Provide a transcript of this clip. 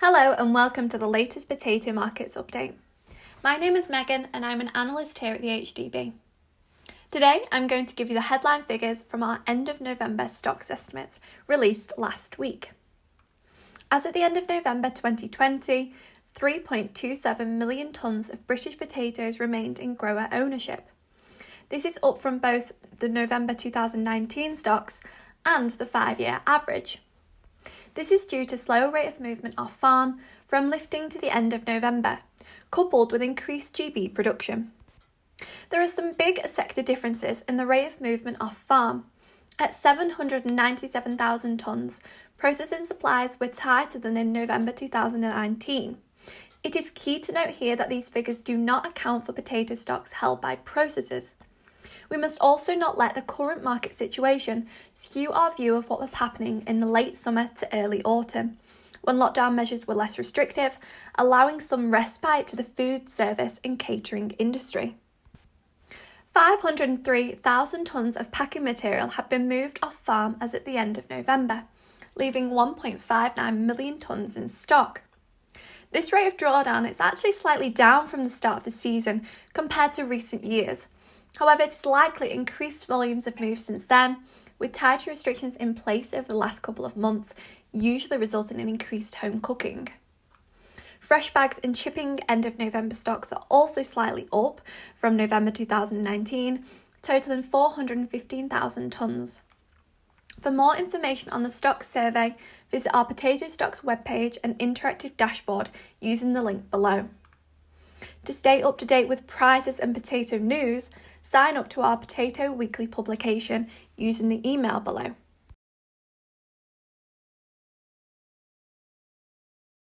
Hello and welcome to the latest potato markets update. My name is Megan and I'm an analyst here at the AHDB. Today I'm going to give you the headline figures from our end of November stocks estimates released last week. As at the end of November 2020, 3.27 million tonnes of British potatoes remained in grower ownership. This is up from both the November 2019 stocks and the 5-year average. This is due to slower rate of movement off farm from lifting to the end of November, coupled with increased GB production. There are some big sector differences in the rate of movement off farm. At 797,000 tonnes, processing supplies were tighter than in November 2019. It is key to note here that these figures do not account for potato stocks held by processors. We must also not let the current market situation skew our view of what was happening in the late summer to early autumn, when lockdown measures were less restrictive, allowing some respite to the food service and catering industry. 503,000 tonnes of packing material have been moved off farm as at the end of November, leaving 1.59 million tonnes in stock. This rate of drawdown is actually slightly down from the start of the season compared to recent years. However, it is likely increased volumes have moved since then, with tighter restrictions in place over the last couple of months, usually resulting in increased home cooking. Fresh bags and shipping end of November stocks are also slightly up from November 2019, totaling 415,000 tonnes. For more information on the stocks survey, visit our potato stocks webpage and interactive dashboard using the link below. To stay up to date with prices and potato news, sign up to our Potato Weekly publication using the email below.